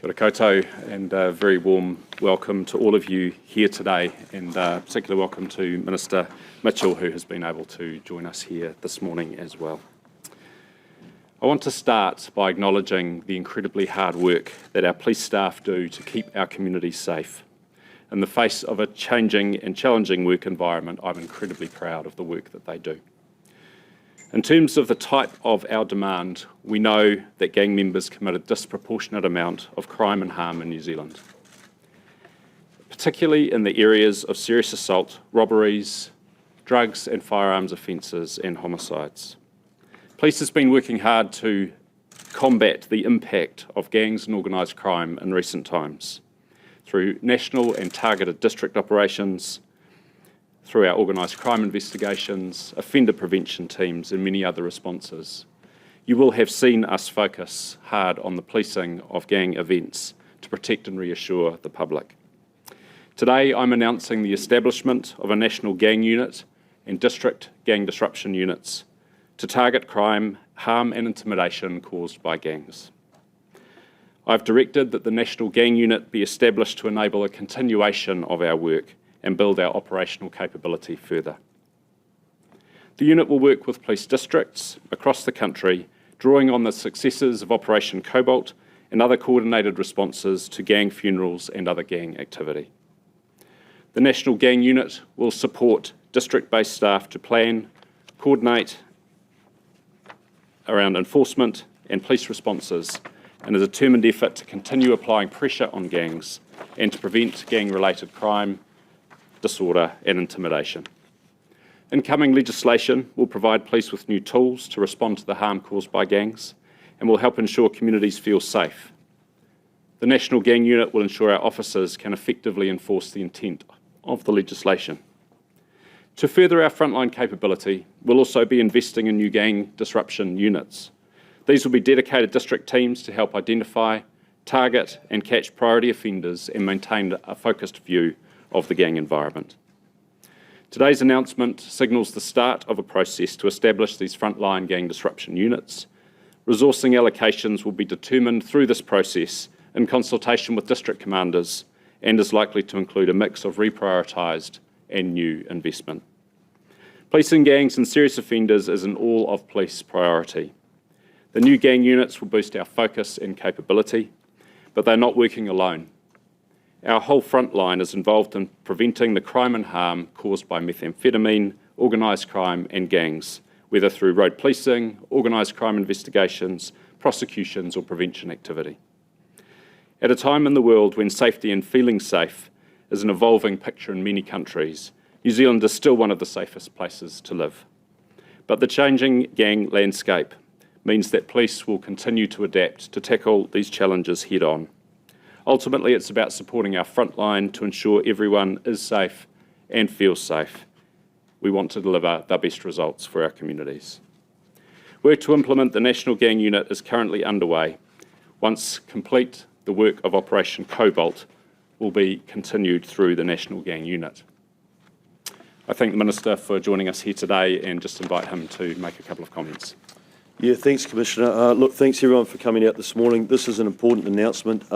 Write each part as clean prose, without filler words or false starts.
Kia ora koutou, and a very warm welcome to all of you here today, and particular welcome to Minister Mitchell, who has been able to join us here this morning as well. I want to start by acknowledging the incredibly hard work that our police staff do to keep our communities safe. In the face of a changing and challenging work environment, I'm incredibly proud of the work that they do. In terms of the type of our demand, we know that gang members commit a disproportionate amount of crime and harm in New Zealand, particularly in the areas of serious assault, robberies, drugs and firearms offences and homicides. Police has been working hard to combat the impact of gangs and organised crime in recent times through national and targeted district operations, through our organised crime investigations, offender prevention teams and many other responses. You will have seen us focus hard on the policing of gang events to protect and reassure the public. Today I'm announcing the establishment of a national gang unit and district gang disruption units to target crime, harm and intimidation caused by gangs. I've directed that the national gang unit be established to enable a continuation of our work and build our operational capability further. The unit will work with police districts across the country, drawing on the successes of Operation Cobalt and other coordinated responses to gang funerals and other gang activity. The National Gang Unit will support district-based staff to plan, coordinate around enforcement and police responses in a determined effort to continue applying pressure on gangs and to prevent gang-related crime, disorder and intimidation. Incoming legislation will provide police with new tools to respond to the harm caused by gangs and will help ensure communities feel safe. The National Gang Unit will ensure our officers can effectively enforce the intent of the legislation. To further our frontline capability, we'll also be investing in new gang disruption units. These will be dedicated district teams to help identify, target and catch priority offenders and maintain a focused view of the gang environment. Today's announcement signals the start of a process to establish these frontline gang disruption units. Resourcing allocations will be determined through this process in consultation with district commanders and is likely to include a mix of reprioritised and new investment. Policing gangs and serious offenders is an all-of-police priority. The new gang units will boost our focus and capability, but they're not working alone. Our whole frontline is involved in preventing the crime and harm caused by methamphetamine, organised crime and gangs, whether through road policing, organised crime investigations, prosecutions or prevention activity. At a time in the world when safety and feeling safe is an evolving picture in many countries, New Zealand is still one of the safest places to live. But the changing gang landscape means that police will continue to adapt to tackle these challenges head on. Ultimately, it's about supporting our frontline to ensure everyone is safe and feels safe. We want to deliver the best results for our communities. Work to implement the National Gang Unit is currently underway. Once complete, the work of Operation Cobalt will be continued through the National Gang Unit. I thank the Minister for joining us here today and just invite him to make a couple of comments. Yeah, thanks, Commissioner. Look, thanks everyone for coming out this morning. This is an important announcement.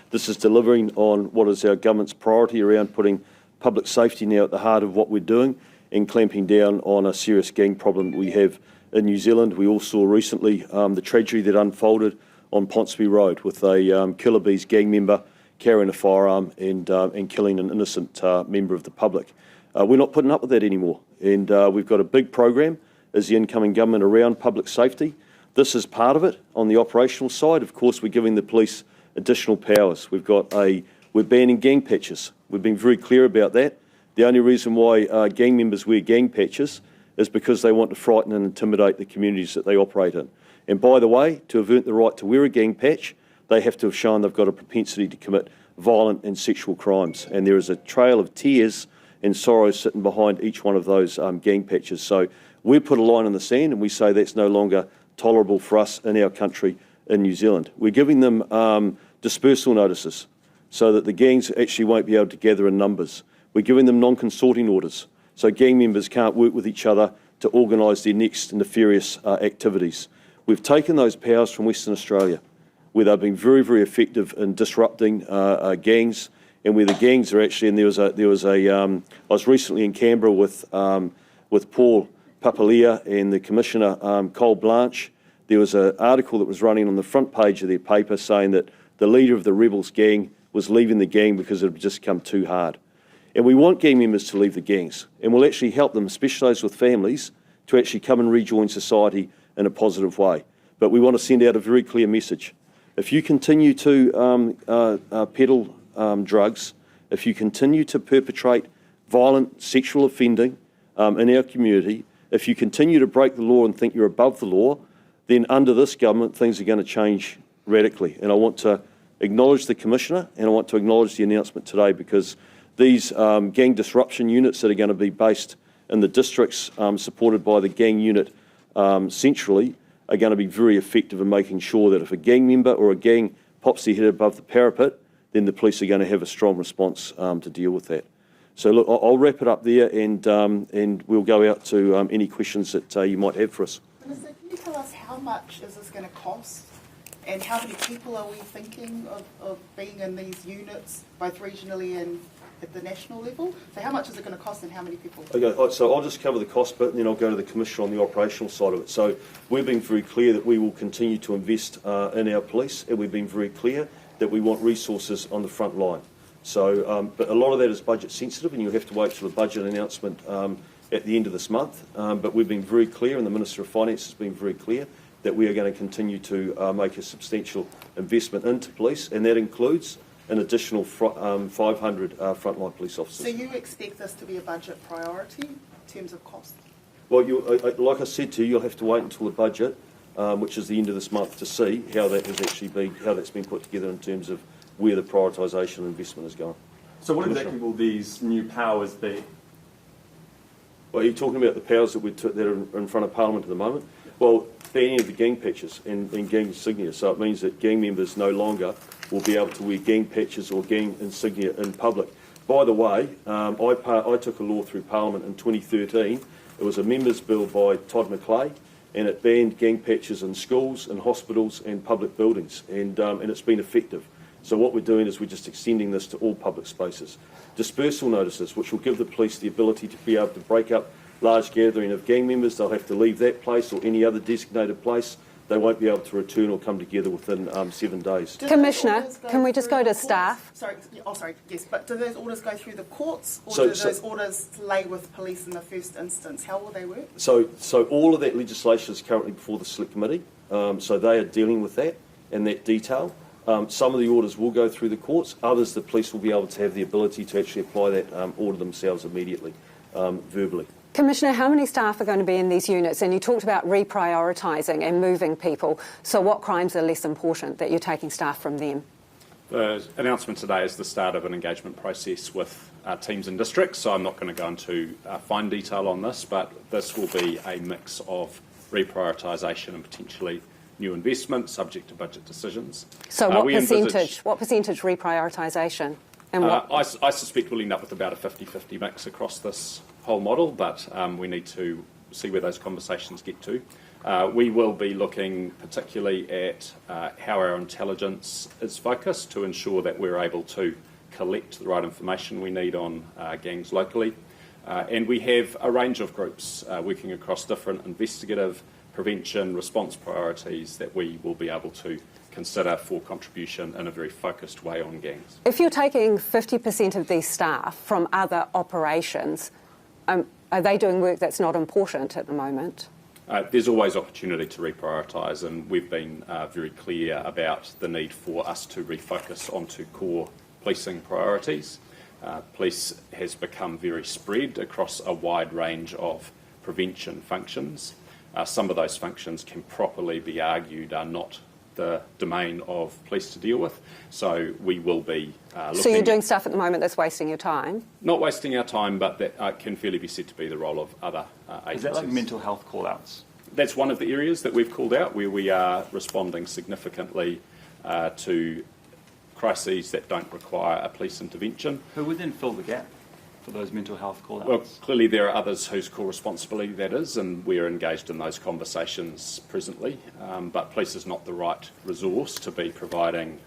This is delivering on what is our government's priority around putting public safety now at the heart of what we're doing and clamping down on a serious gang problem that we have in New Zealand. We all saw recently the tragedy that unfolded on Ponsonby Road with a Killer Bees gang member carrying a firearm and killing an innocent member of the public. We're not putting up with that anymore, and we've got a big program as the incoming government around public safety. This is part of it. On the operational side, of course, we're giving the police additional powers. We're banning gang patches. We've been very clear about that. The only reason why gang members wear gang patches is because they want to frighten and intimidate the communities that they operate in. And by the way, to have earned the right to wear a gang patch, they have to have shown they've got a propensity to commit violent and sexual crimes. And there is a trail of tears and sorrow sitting behind each one of those gang patches. So we put a line in the sand and we say that's no longer tolerable for us in our country in New Zealand. We're giving them dispersal notices so that the gangs actually won't be able to gather in numbers. We're giving them non-consorting orders so gang members can't work with each other to organise their next nefarious activities. We've taken those powers from Western Australia. where they've been very, very effective in disrupting gangs, and where the gangs are actually, and I was recently in Canberra with Paul Papalia and the Commissioner, Cole Blanche. There was an article that was running on the front page of their paper saying that the leader of the rebels gang was leaving the gang because it had just come too hard. And we want gang members to leave the gangs, and we'll actually help them, especially those with families, to actually come and rejoin society in a positive way. But we want to send out a very clear message. If you continue to peddle drugs, if you continue to perpetrate violent sexual offending in our community, if you continue to break the law and think you're above the law, then under this government things are going to change radically. And I want to acknowledge the Commissioner, and I want to acknowledge the announcement today, because these gang disruption units that are going to be based in the districts supported by the gang unit centrally are going to be very effective in making sure that if a gang member or a gang pops their head above the parapet, then the police are going to have a strong response to deal with that. So look, I'll wrap it up there, and we'll go out to any questions that you might have for us. Minister, can you tell us how much is this going to cost, and how many people are we thinking of being in these units, both regionally and at the national level? So how much is it going to cost, and how many people? Okay, so I'll just cover the cost bit, and then I'll go to the Commissioner on the operational side of it. So we've been very clear that we will continue to invest in our police, and we've been very clear that we want resources on the front line. So, but a lot of that is budget sensitive, and you'll have to wait for the budget announcement at the end of this month. But we've been very clear, and the Minister of Finance has been very clear, that we are going to continue to make a substantial investment into police, and that includes an additional 500 frontline police officers. So you expect this to be a budget priority in terms of cost? Well, like I said to you, you'll have to wait until the budget, which is the end of this month, to see how that has actually been, how that's been put together in terms of where the prioritisation and investment is going. So what exactly will these new powers be? Well, you're talking about the powers that that are in front of Parliament at the moment? Well, banning of the gang patches and gang insignia. So it means that gang members no longer will be able to wear gang patches or gang insignia in public. By the way, I took a law through Parliament in 2013. It was a members' bill by Todd McClay, and it banned gang patches in schools, in hospitals and public buildings, and it's been effective. So what we're doing is we're just extending this to all public spaces. Dispersal notices, which will give the police the ability to be able to break up large gathering of gang members. They'll have to leave that place or any other designated place. They won't be able to return or come together within 7 days. Commissioner, can we just go to staff? Sorry, yes, but do those orders go through the courts, or do those orders lay with police in the first instance? How will they work? So all of that legislation is currently before the Select Committee, so they are dealing with that and that detail. Some of the orders will go through the courts, others the police will be able to have the ability to actually apply that order themselves immediately, verbally. Commissioner, how many staff are going to be in these units? And you talked about reprioritising and moving people. So what crimes are less important that you're taking staff from them? The announcement today is the start of an engagement process with teams and districts, so I'm not going to go into fine detail on this, but this will be a mix of reprioritisation and potentially new investment, subject to budget decisions. So what percentage reprioritisation? And what? I suspect we'll end up with about a 50-50 mix across this whole model, but we need to see where those conversations get to. We will be looking particularly at how our intelligence is focused to ensure that we're able to collect the right information we need on gangs locally. And we have a range of groups working across different investigative, prevention, response priorities that we will be able to consider for contribution in a very focused way on gangs. If you're taking 50% of these staff from other operations, are they doing work that's not important at the moment? There's always opportunity to reprioritise, and we've been very clear about the need for us to refocus onto core policing priorities. Police has become very spread across a wide range of prevention functions. Some of those functions can properly be argued are not the domain of police to deal with, so we will be looking... So you're doing stuff at the moment that's wasting your time? Not wasting our time, but that can fairly be said to be the role of other agencies. Is that like mental health call-outs? That's one of the areas that we've called out, where we are responding significantly to crises that don't require a police intervention. Who would then fill the gap? for those mental health call-outs? Well, clearly there are others whose core responsibility that is, and we're engaged in those conversations presently. But police is not the right resource to be providing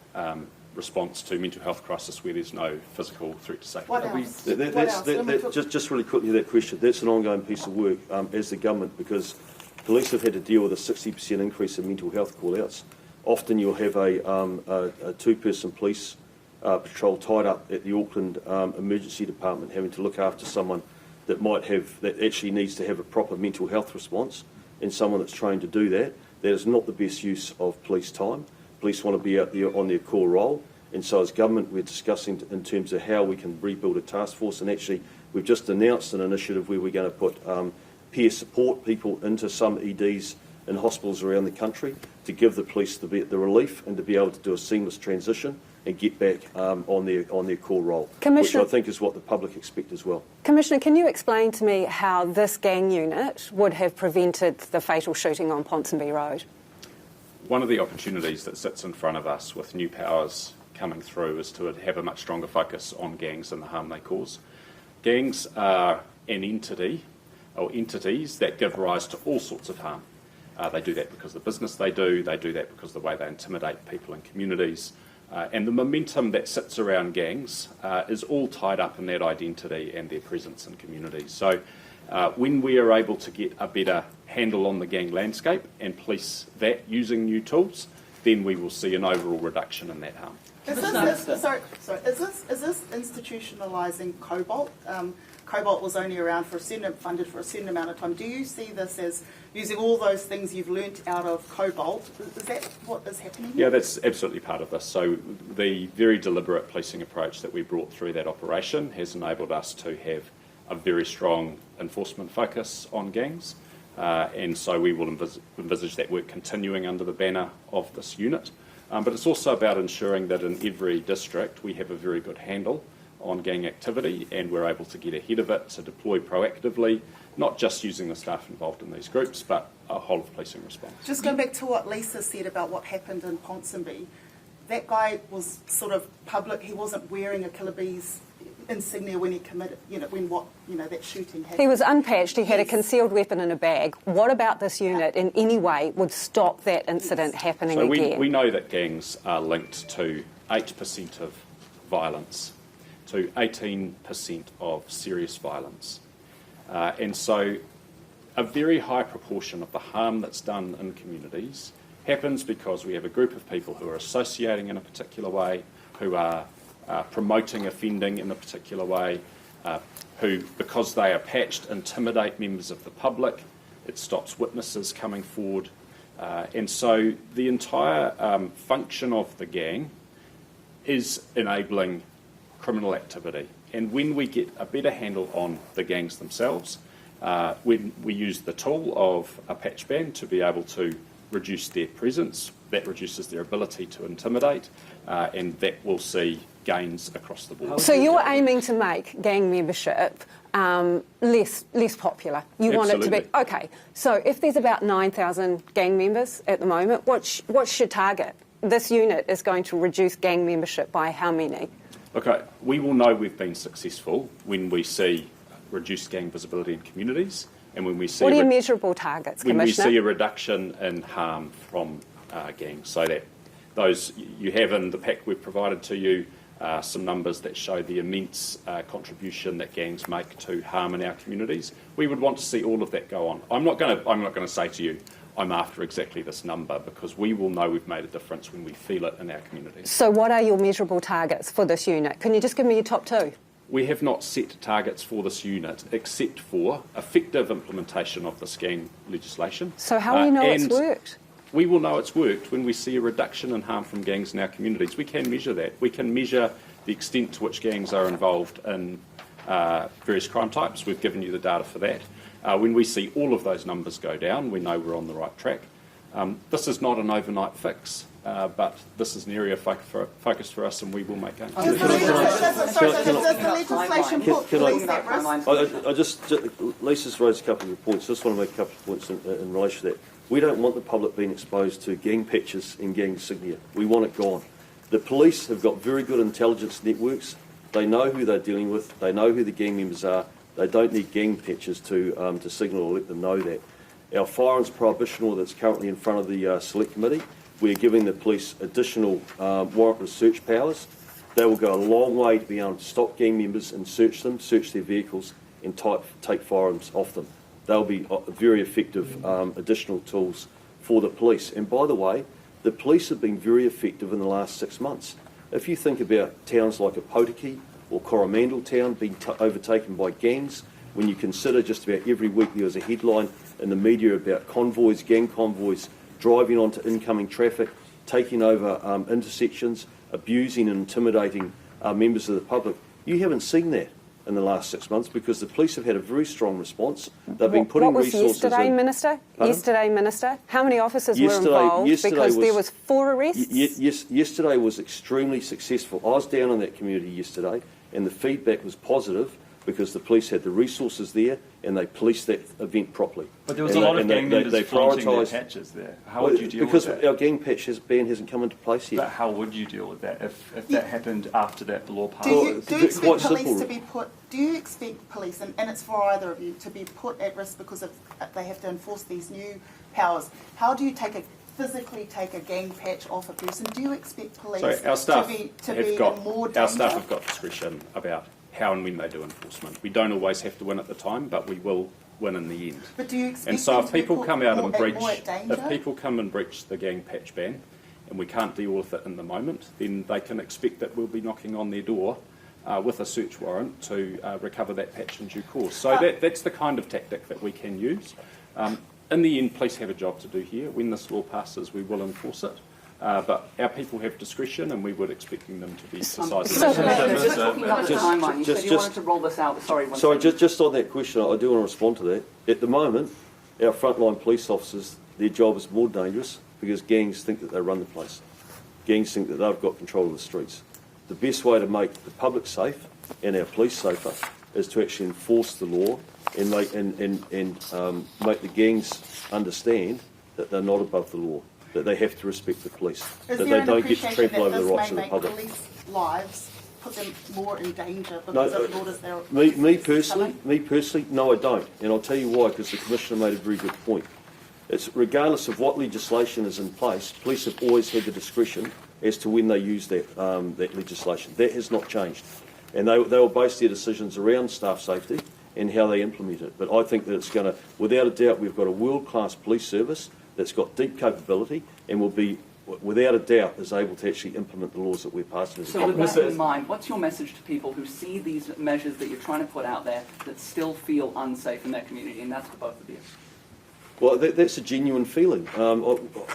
response to mental health crisis where there's no physical threat to safety. What else? What else? Just really quickly, that question, that's an ongoing piece of work as the government, because police have had to deal with a 60% increase in mental health call-outs. Often you'll have a two-person police patrol tied up at the Auckland Emergency Department having to look after someone that actually needs to have a proper mental health response, and someone that's trained to do that. That is not the best use of police time. Police want to be out there on their core role, and so as government we're discussing in terms of how we can rebuild a task force, and actually we've just announced an initiative where we're going to put peer support people into some EDs in hospitals around the country to give the police the relief and to be able to do a seamless transition and get back on their core role, which I think is what the public expect as well. Commissioner, can you explain to me how this gang unit would have prevented the fatal shooting on Ponsonby Road? One of the opportunities that sits in front of us with new powers coming through is to have a much stronger focus on gangs and the harm they cause. Gangs are an entity or entities that give rise to all sorts of harm. They do that because of the business they do that because of the way they intimidate people in communities. And the momentum that sits around gangs is all tied up in that identity and their presence in communities. So when we are able to get a better handle on the gang landscape and police that using new tools, then we will see an overall reduction in that harm. Is this institutionalising Cobalt? Cobalt was only around funded for a certain amount of time. Do you see this as using all those things you've learnt out of Cobalt? Is that what is happening here? Yeah, that's absolutely part of this. So the very deliberate policing approach that we brought through that operation has enabled us to have a very strong enforcement focus on gangs. And so we will envisage that work continuing under the banner of this unit. But it's also about ensuring that in every district we have a very good handle on gang activity and we're able to get ahead of it, to deploy proactively, not just using the staff involved in these groups, but a whole of policing response. Just going back to what Lisa said about what happened in Ponsonby, that guy was sort of public, he wasn't wearing a Killer Bees insignia when he committed, that shooting happened. He was unpatched, he had a concealed weapon in a bag. What about this unit in any way would stop that incident happening again? We know that gangs are linked to 8% of violence, to 18% of serious violence. And so a very high proportion of the harm that's done in communities happens because we have a group of people who are associating in a particular way, who are promoting offending in a particular way, who, because they are patched, intimidate members of the public. It stops witnesses coming forward. And so the entire function of the gang is enabling criminal activity. And when we get a better handle on the gangs themselves, when we use the tool of a patch ban to be able to reduce their presence, that reduces their ability to intimidate, and that will see gains across the board. So you're aiming to make gang membership less popular. You want it to be... Okay, so if there's about 9,000 gang members at the moment, what's your target? This unit is going to reduce gang membership by how many? Okay, we will know we've been successful when we see reduced gang visibility in communities and when we see... What are your measurable targets, Commissioner? When we see a reduction in harm from gangs. So that those you have in the pack we've provided to you, some numbers that show the immense contribution that gangs make to harm in our communities. We would want to see all of that go on. I'm not going to say to you, I'm after exactly this number, because we will know we've made a difference when we feel it in our communities. So what are your measurable targets for this unit? Can you just give me your top two? We have not set targets for this unit, except for effective implementation of this gang legislation. So how will you know it's worked? We will know it's worked when we see a reduction in harm from gangs in our communities. We can measure that. We can measure the extent to which gangs are involved in various crime types. We've given you the data for that. When we see all of those numbers go down, we know we're on the right track. This is not an overnight fix, but this is an area of focus for us, and we will make gains. Does the legislation put police at risk? Lisa's raised a couple of points. I just want to make a couple of points in relation to that. We don't want the public being exposed to gang patches and gang insignia. We want it gone. The police have got very good intelligence networks They know who they're dealing with. They know who the gang members are. They don't need gang patches to signal or let them know that. Our firearms prohibition order that's currently in front of the Select Committee, we're giving the police additional warrantless search powers. They will go a long way to be able to stop gang members and search them, search their vehicles, and take firearms off them. They'll be very effective additional tools for the police. And by the way, the police have been very effective in the last 6 months. If you think about towns like Opotiki or Coromandel Town being overtaken by gangs, when you consider just about every week there was a headline in the media about convoys, gang convoys, driving onto incoming traffic, taking over intersections, abusing and intimidating members of the public. You haven't seen that in the last 6 months because the police have had a very strong response. They've been putting resources in. What was yesterday, Minister? Pardon? Yesterday, Minister? How many officers were involved? Because there was 4 arrests? Yesterday was extremely successful. I was down in that community yesterday and the feedback was positive because the police had the resources there and they policed that event properly. But there was a lot of gang members flaunting their patches there. How would you deal with that? Because our gang patch ban hasn't come into place yet. But how would you deal with that if that happened after that law passed? Do you expect quite police simple. to be put? Do you expect police, and it's for either of you, to be put at risk because they have to enforce these new powers? How do you physically take a gang patch off a person? Do you expect police So our staff to be in more danger? Our staff have got discretion about how and when they do enforcement. We don't always have to win at the time, but we will win in the end. But do you expect And so them if to be people put come out more and breach, at danger? if people come and breach the gang patch ban, and we can't deal with it in the moment, then they can expect that we'll be knocking on their door with a search warrant to recover that patch in due course. So that's the kind of tactic that we can use. In the end, police have a job to do here. When this law passes, we will enforce it. But our people have discretion, and we would expecting them to be exercising. Just talking about the timeline, you said you wanted to roll this out. Sorry, just on that question, I do want to respond to that. At the moment, our frontline police officers, their job is more dangerous because gangs think that they run the place. Gangs think that they've got control of the streets. The best way to make the public safe and our police safer is to actually enforce the law and make the gangs understand that they're not above the law, that they have to respect the police, Is that there they an don't get to appreciation trample that over the rights of this the may make public? police lives, put them more in danger because No, of the orders they're Me personally, no, I don't, and I'll tell you why. Because the Commissioner made a very good point. It's regardless of what legislation is in place, police have always had the discretion as to when they use that legislation. That has not changed, and they will base their decisions around staff safety and how they implement it. But I think that it's going to, without a doubt, we've got a world-class police service that's got deep capability and will be, without a doubt, is able to actually implement the laws that we're passing as a So with government. that in mind, what's your message to people who see these measures that you're trying to put out there that still feel unsafe in their community? And that's for both of you. Well, that's a genuine feeling.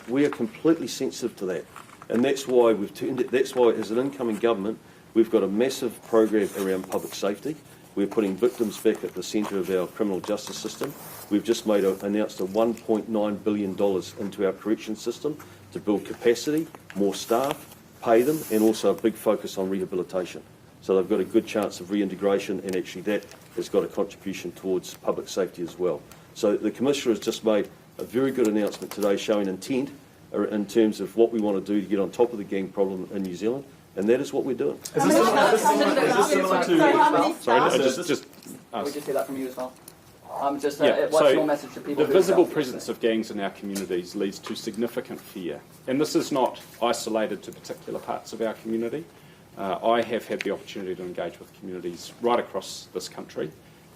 We are completely sensitive to that, and that's why we've turned it. That's why, as an incoming government, we've got a massive program around public safety. We're putting victims back at the centre of our criminal justice system. We've just announced a $1.9 billion into our correction system to build capacity, more staff, pay them, and also a big focus on rehabilitation. So they've got a good chance of reintegration, and actually that has got a contribution towards public safety as well. So the Commissioner has just made a very good announcement today showing intent in terms of what we want to do to get on top of the gang problem in New Zealand, and that is what we're doing. Is this similar to... Sorry, just We just hear that from you as well. What's so your message to people? the visible presence of gangs in our communities leads to significant fear. And this is not isolated to particular parts of our community. I have had the opportunity to engage with communities right across this country.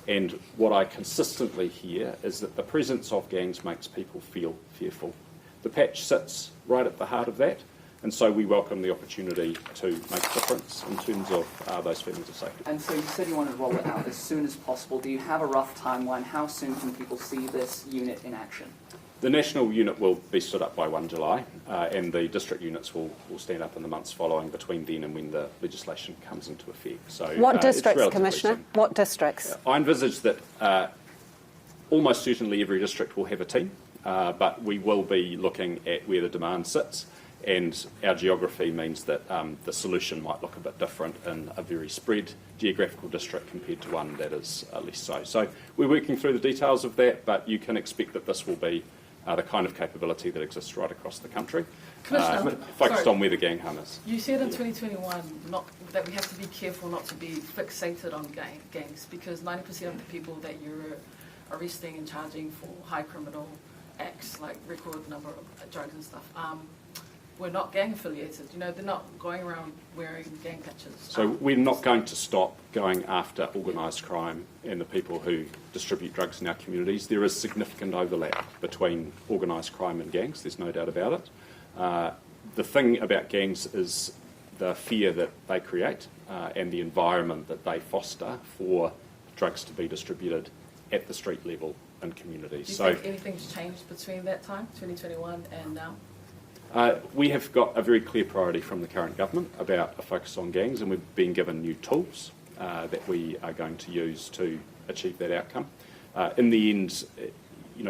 And what I consistently hear is that the presence of gangs makes people feel fearful. The patch sits right at the heart of that. And so we welcome the opportunity to make a difference in terms of those feelings of safety. And so you said you wanted to roll it out as soon as possible. Do you have a rough timeline? How soon can people see this unit in action? The national unit will be stood up by 1 July, and the district units will stand up in the months following between then and when the legislation comes into effect. So, What it's districts, relatively Commissioner? soon. What districts? I envisage that almost certainly every district will have a team, but we will be looking at where the demand sits, and our geography means that the solution might look a bit different in a very spread geographical district compared to one that is less so. So we're working through the details of that, but you can expect that this will be the kind of capability that exists right across the country, Commissioner, focused sorry. on where the gang harm is. You said in 2021 that we have to be careful not to be fixated on gangs, because 90% of the people that you're arresting and charging for high criminal acts, like record number of drugs and stuff, were not gang affiliated. You know, they're not going around wearing gang patches. So we're not going to stop going after organised crime and the people who distribute drugs in our communities. There is significant overlap between organised crime and gangs, there's no doubt about it. The thing about gangs is the fear that they create and the environment that they foster for drugs to be distributed at the street level in communities. Do you think anything's changed between that time, 2021, and now? We have got a very clear priority from the current government about a focus on gangs, and we've been given new tools that we are going to use to achieve that outcome. In the end,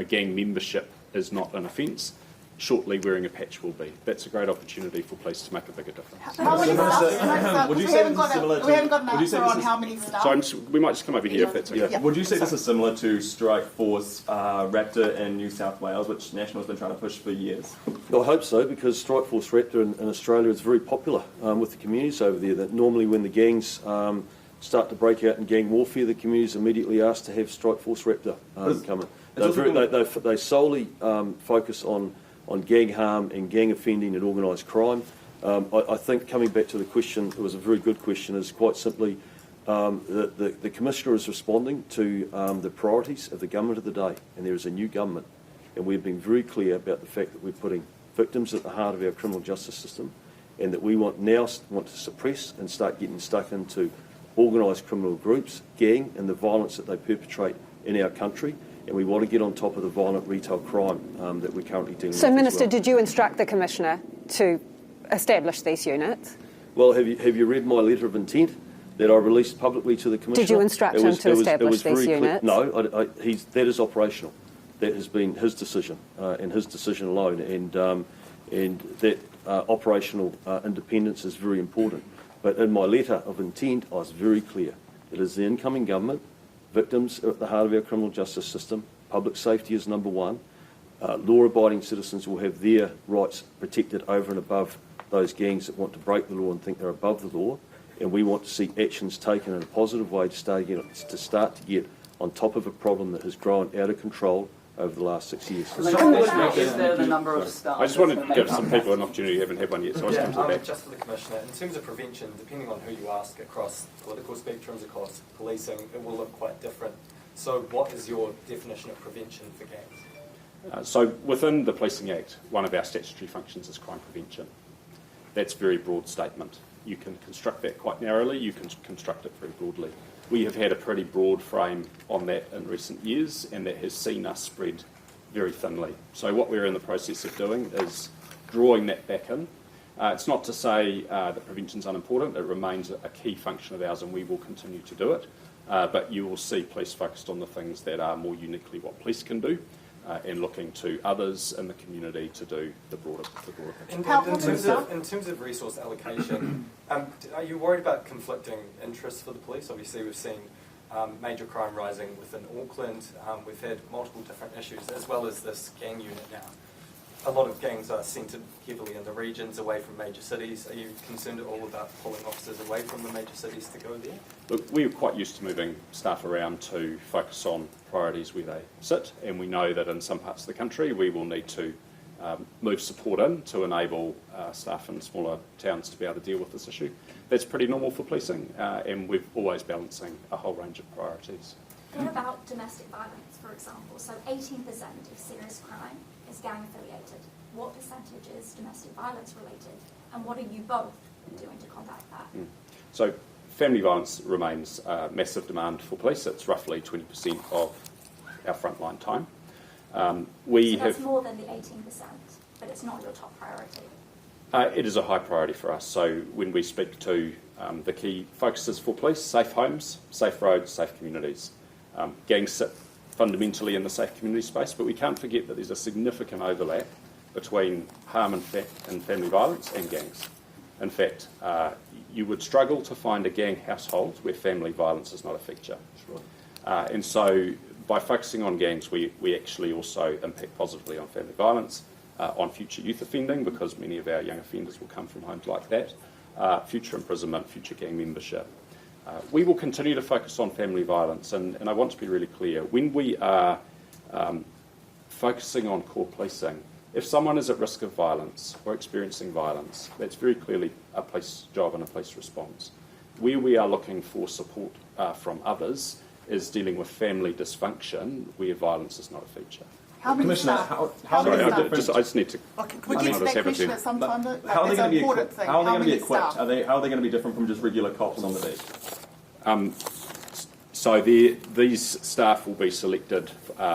gang membership is not an offence. Shortly, wearing a patch will be. That's a great opportunity for police to make a bigger difference. How many staff? Would you We say haven't this is similar to- got an would you say answer this on is- how many staff. So we might just come over here if that's okay. Yeah. Would you say this is similar to Strike Force Raptor in New South Wales, which National's been trying to push for years? I hope so, because Strike Force Raptor in Australia is very popular with the communities over there. That normally when the gangs start to break out in gang warfare, the communities immediately ask to have Strike Force Raptor come in. They solely focus on gang harm and gang offending and organised crime. I think coming back to the question, it was a very good question, is quite simply the Commissioner is responding to the priorities of the government of the day, and there is a new government, and we've been very clear about the fact that we're putting victims at the heart of our criminal justice system, and that we want to suppress and start getting stuck into organised criminal groups, gang, and the violence that they perpetrate in our country. And we want to get on top of the violent retail crime that we're currently dealing with. So, Minister, as well. did you instruct the Commissioner to establish these units? Well, have you read my letter of intent that I released publicly to the Commissioner? Did you instruct him to establish these units? No, that is operational. That has been his decision and his decision alone, and that operational independence is very important. But in my letter of intent, I was very clear. It is the incoming government. Victims are at the heart of our criminal justice system. Public safety is number one. Law-abiding citizens will have their rights protected over and above those gangs that want to break the law and think they're above the law. And we want to see actions taken in a positive way to start to get on top of a problem that has grown out of control over the last 6 years. Is there the number of staff? I just want to give some people an opportunity who haven't had one yet, so I'll just come to the back. Just for the Commissioner, in terms of prevention, depending on who you ask across political spectrums, across policing, it will look quite different. So what is your definition of prevention for gangs? So within the Policing Act, one of our statutory functions is crime prevention. That's a very broad statement. You can construct that quite narrowly, you can construct it very broadly. We have had a pretty broad frame on that in recent years, and that has seen us spread very thinly. So what we're in the process of doing is drawing that back in. It's not to say that prevention's unimportant. It remains a key function of ours, and we will continue to do it. But you will see police focused on the things that are more uniquely what police can do, and looking to others in the community to do the broader picture. In terms of resource allocation, are you worried about conflicting interests for the police? Obviously, we've seen major crime rising within Auckland. We've had multiple different issues, as well as this gang unit now. A lot of gangs are centred heavily in the regions, away from major cities. Are you concerned at all about pulling officers away from the major cities to go there? Look, we're quite used to moving staff around to focus on priorities where they sit, and we know that in some parts of the country we will need to move support in to enable staff in smaller towns to be able to deal with this issue. That's pretty normal for policing, and we're always balancing a whole range of priorities. What about domestic violence, for example? So 18% of serious crime is gang affiliated. What percentage is domestic violence related? And what are you both doing to combat that? So family violence remains massive demand for police. It's roughly 20% of our frontline time. So that's more than the 18%, but it's not your top priority. It is a high priority for us. So when we speak to the key focuses for police, safe homes, safe roads, safe communities. Gangs sit fundamentally in the safe community space, but we can't forget that there's a significant overlap between harm and family violence and gangs. In fact, you would struggle to find a gang household where family violence is not a feature. And so by focusing on gangs, we actually also impact positively on family violence, on future youth offending, because many of our young offenders will come from homes like that, future imprisonment, future gang membership. We will continue to focus on family violence, and I want to be really clear. When we are focusing on core policing, if someone is at risk of violence or experiencing violence, that's very clearly a police job and a police response. Where we are looking for support from others is dealing with family dysfunction where violence is not a feature. How many Commissioner, staff? how many many staff? I just need to. Okay, can we get to I'll that just have it question then. at some time? Like, How are they it's going an to be important equipped? thing. How are they going to be many equipped? staff? How are they going to be different from just regular cops on the beat? So these staff will be selected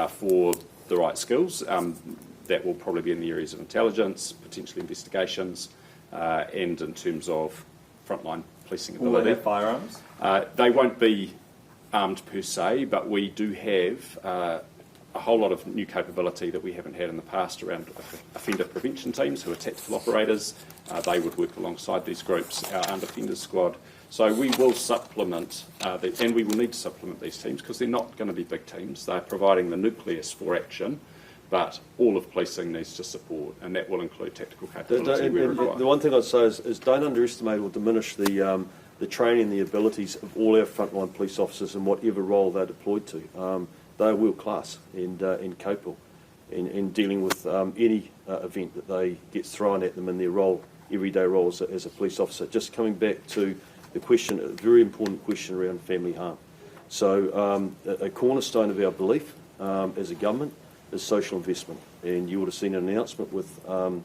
for the right skills. That will probably be in the areas of intelligence, potentially investigations, and in terms of frontline policing ability. Will they have firearms? They won't be armed per se, but we do have a whole lot of new capability that we haven't had in the past around offender prevention teams who are tactical operators. They would work alongside these groups, our armed offenders squad. So we will supplement, and we will need to supplement these teams because they're not going to be big teams. They're providing the nucleus for action, but all of policing needs to support, and that will include tactical capability where required. The one thing I'd say is don't underestimate or diminish the training and the abilities of all our frontline police officers in whatever role they're deployed to. They are world class and capable in dealing with any event that they get thrown at them in their role, everyday role as a police officer. Just coming back to the question, a very important question around family harm. So a cornerstone of our belief as a government is social investment, and you would have seen an announcement with the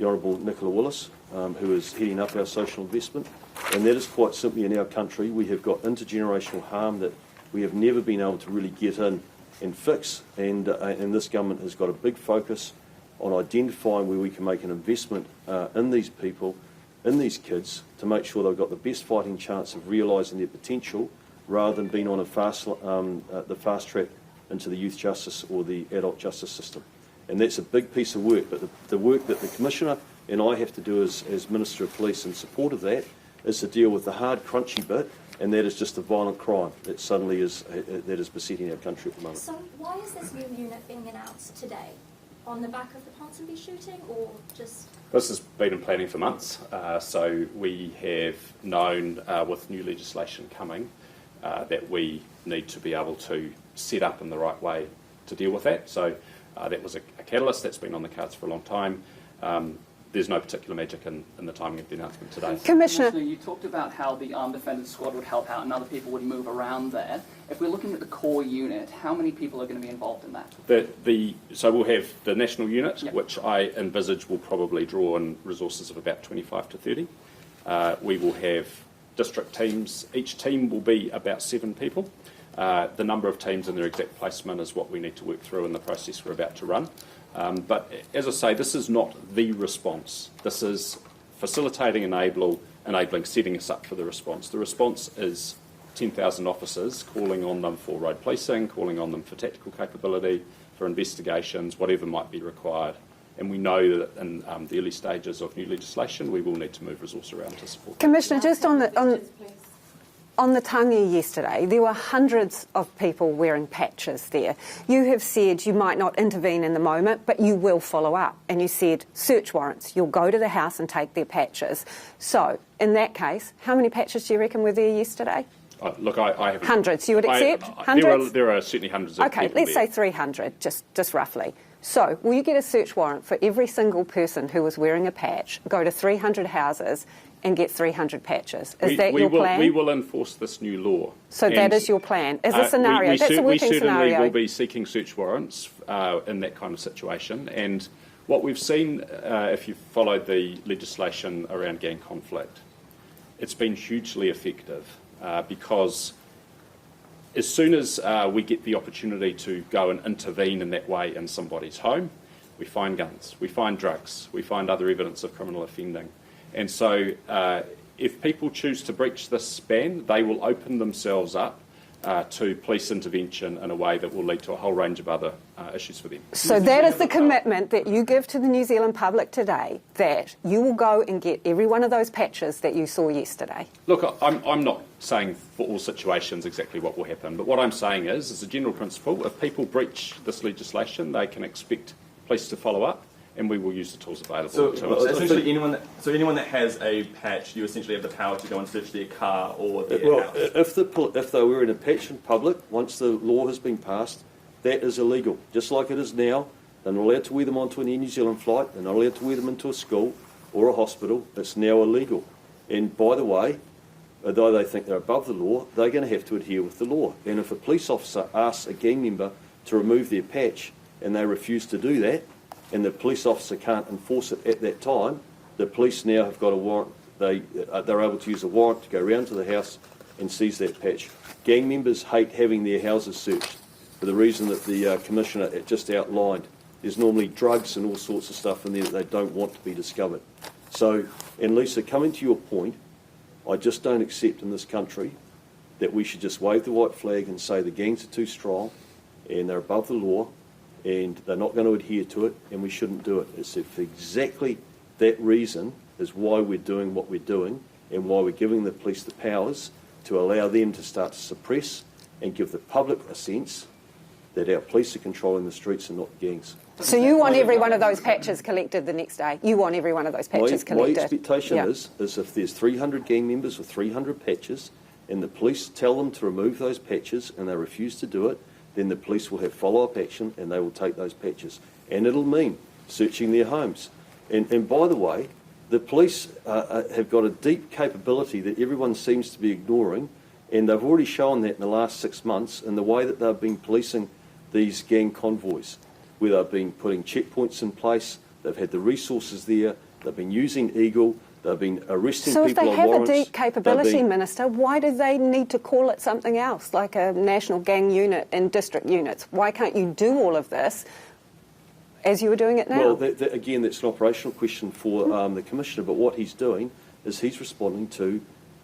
Honourable Nicola Willis, who is heading up our social investment, and that is quite simply in our country we have got intergenerational harm that we have never been able to really get in and fix, and this government has got a big focus on identifying where we can make an investment in these people, in these kids, to make sure they've got the best fighting chance of realising their potential rather than being on the fast track into the youth justice or the adult justice system. And that's a big piece of work, but the work that the Commissioner and I have to do as Minister of Police in support of that is to deal with the hard, crunchy bit, and that is just the violent crime that suddenly is besetting our country at the moment. So why is this new unit being announced today? On the back of the Ponsonby shooting, or just... This has been in planning for months, so we have known with new legislation coming that we need to be able to set up in the right way to deal with that. So that was a catalyst that's been on the cards for a long time. There's no particular magic in the timing of the announcement today. Commissioner, you talked about how the armed defenders squad would help out and other people would move around there. If we're looking at the core unit, how many people are going to be involved in that? So we'll have the national unit, Yep. which I envisage will probably draw in resources of about 25 to 30. We will have district teams. Each team will be about 7 people. The number of teams and their exact placement is what we need to work through in the process we're about to run. But as I say, this is not the response. This is facilitating, enabling, setting us up for the response. The response is 10,000 officers calling on them for road policing, calling on them for tactical capability, for investigations, whatever might be required. And we know that in the early stages of new legislation, we will need to move resource around to support. Commissioner, just on the tangi yesterday, there were hundreds of people wearing patches there. You have said you might not intervene in the moment, but you will follow up. And you said search warrants. You'll go to the house and take their patches. So, in that case, how many patches do you reckon were there yesterday? Look, I have Hundreds. You would accept hundreds? There are certainly hundreds of people. Okay, let's say 300, just roughly. So, will you get a search warrant for every single person who was wearing a patch, go to 300 houses and get 300 patches? Is that your plan? We will enforce this new law. So that is your plan. Is a scenario. That's a working scenario. We certainly will be seeking search warrants in that kind of situation. And what we've seen, if you've followed the legislation around gang conflict, it's been hugely effective because as soon as we get the opportunity to go and intervene in that way in somebody's home, we find guns, we find drugs, we find other evidence of criminal offending. And so if people choose to breach this ban, they will open themselves up to police intervention in a way that will lead to a whole range of other issues for them. So that is the commitment that you give to the New Zealand public today, that you will go and get every one of those patches that you saw yesterday. Look, I'm not saying for all situations exactly what will happen, but what I'm saying is, as a general principle, if people breach this legislation, they can expect police to follow up, and we will use the tools available So to us. essentially, anyone that has a patch, you essentially have the power to go and search their car or their Well, house. if they're wearing a patch in public, once the law has been passed, that is illegal. Just like it is now, they're not allowed to wear them onto an Air New Zealand flight, they're not allowed to wear them into a school or a hospital. It's now illegal. And by the way, although they think they're above the law, they're going to have to adhere with the law. And if a police officer asks a gang member to remove their patch and they refuse to do that, and the police officer can't enforce it at that time, the police now have got a warrant. They're able to use a warrant to go round to the house and seize that patch. Gang members hate having their houses searched for the reason that the Commissioner just outlined. There's normally drugs and all sorts of stuff in there that they don't want to be discovered. So, and Lisa, coming to your point, I just don't accept in this country that we should just wave the white flag and say the gangs are too strong and they're above the law and they're not going to adhere to it, and we shouldn't do it. It's for exactly that reason is why we're doing what we're doing and why we're giving the police the powers to allow them to start to suppress and give the public a sense that our police are controlling the streets and not the gangs. So you want every one of those patches collected the next day? You want every one of those patches collected? My expectation Yeah. is if there's 300 gang members with 300 patches and the police tell them to remove those patches and they refuse to do it, then the police will have follow-up action and they will take those patches. And it'll mean searching their homes. And by the way, the police have got a deep capability that everyone seems to be ignoring, and they've already shown that in the last 6 months in the way that they've been policing these gang convoys, where they've been putting checkpoints in place, they've had the resources there, they've been using Eagle, they've been arresting So people if on they have warrants. a deep capability, Minister, why do they need to call it something else, like a national gang unit and district units? Why can't you do all of this as you were doing it now? Well, again, that's an operational question for the Commissioner, but what he's doing is he's responding to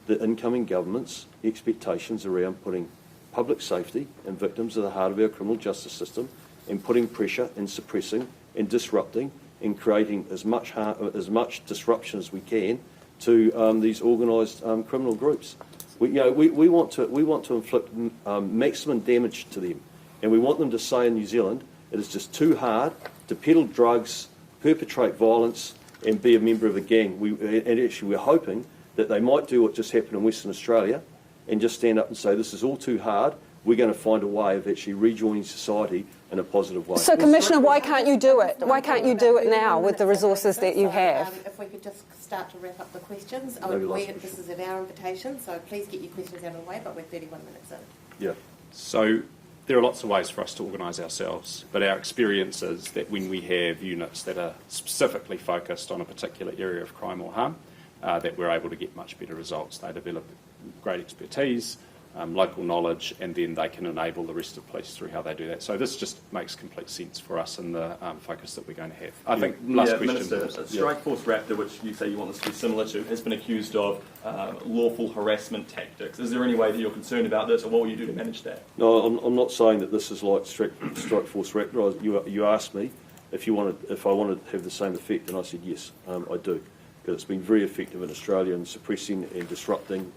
the incoming government's expectations around putting public safety and victims at the heart of our criminal justice system and putting pressure and suppressing and disrupting and creating as much harm, as much disruption as we can to these organised criminal groups. We want to inflict maximum damage to them, and we want them to say in New Zealand it is just too hard to peddle drugs, perpetrate violence, and be a member of a gang. And actually, we're hoping that they might do what just happened in Western Australia and just stand up and say this is all too hard. We're going to find a way of actually rejoining society in a positive way. So, Commissioner, why can't you do it? Why can't you do it now with the resources that you have? If we could just start to wrap up the questions. This is at our invitation, so please get your questions out of the way, but we're 31 minutes in. Yeah. So there are lots of ways for us to organise ourselves, but our experience is that when we have units that are specifically focused on a particular area of crime or harm, that we're able to get much better results. They develop great expertise, local knowledge, and then they can enable the rest of police through how they do that. So this just makes complete sense for us in the focus that we're going to have. I think last question. Minister, Strike Force Raptor, which you say you want this to be similar to, has been accused of lawful harassment tactics. Is there any way that you're concerned about this, or what will you do to manage that? No, I'm not saying that this is like Strike Force Raptor. You asked me if I wanted to have the same effect, and I said yes, I do, because it's been very effective in Australia in suppressing and disrupting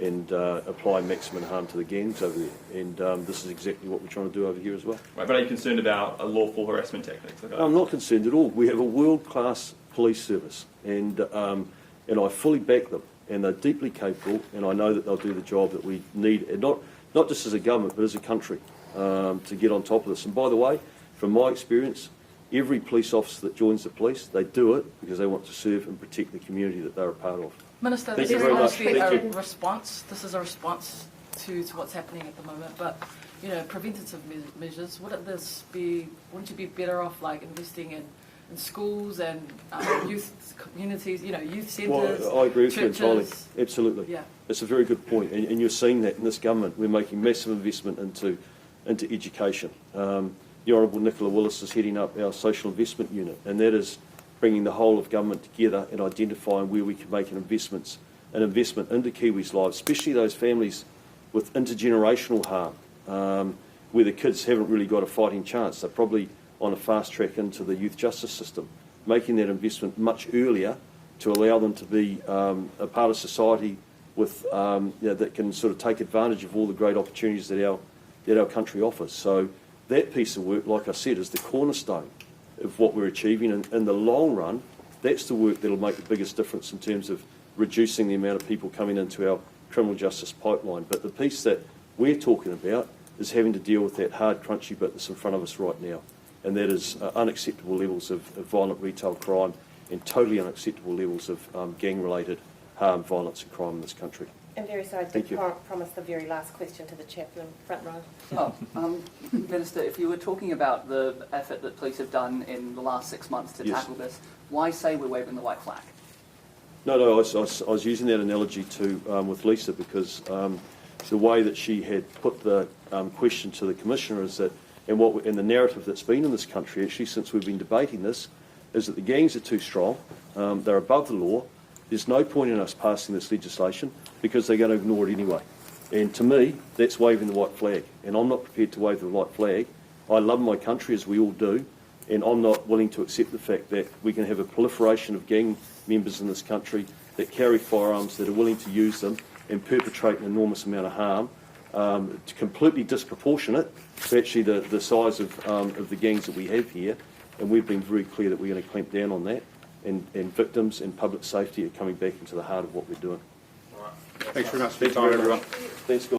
and applying maximum harm to the gangs over there. And this is exactly what we're trying to do over here as well. Right, but are you concerned about a lawful harassment tactics? Okay. I'm not concerned at all. We have a world-class police service, and I fully back them. And they're deeply capable, and I know that they'll do the job that we need, and not just as a government, but as a country, to get on top of this. And by the way, from my experience, every police officer that joins the police, they do it because they want to serve and protect the community that they're a part of. Minister, Thank this you is very much. obviously Thank a you. response. This is a response to what's happening at the moment. But preventative measures. Wouldn't you be better off like investing in schools and youth communities? Youth centres. Well, I agree with you entirely. churches? Absolutely. Yeah. It's a very good point, and you're seeing that in this government. We're making massive investment into education. The Honourable Nicola Willis is heading up our social investment unit, and that is bringing the whole of government together and identifying where we can make an investment into Kiwis' lives, especially those families with intergenerational harm, where the kids haven't really got a fighting chance. They're probably on a fast track into the youth justice system, making that investment much earlier to allow them to be a part of society with, that can sort of take advantage of all the great opportunities that our country offers. So that piece of work, like I said, is the cornerstone of what we're achieving. And in the long run, that's the work that will make the biggest difference in terms of reducing the amount of people coming into our criminal justice pipeline. But the piece that we're talking about is having to deal with that hard, crunchy bit that's in front of us right now. And that is unacceptable levels of violent retail crime and totally unacceptable levels of gang-related harm, violence and crime in this country. And very sorry, I did promise the very last question to the chaplain, front row. Minister, if you were talking about the effort that police have done in the last 6 months to tackle this, why say we're waving the white flag? No, I was using that analogy with Lisa because the way that she had put the question to the Commissioner is that, and the narrative that's been in this country actually since we've been debating this, is that the gangs are too strong, they're above the law, there's no point in us passing this legislation because they're going to ignore it anyway. And to me, that's waving the white flag, and I'm not prepared to wave the white flag. I love my country, as we all do, and I'm not willing to accept the fact that we can have a proliferation of gang members in this country that carry firearms, that are willing to use them and perpetrate an enormous amount of harm, completely disproportionate to actually the size of the gangs that we have here. And we've been very clear that we're going to clamp down on that, and victims and public safety are coming back into the heart of what we're doing. Thanks very much for your time, everyone. Thanks, guys.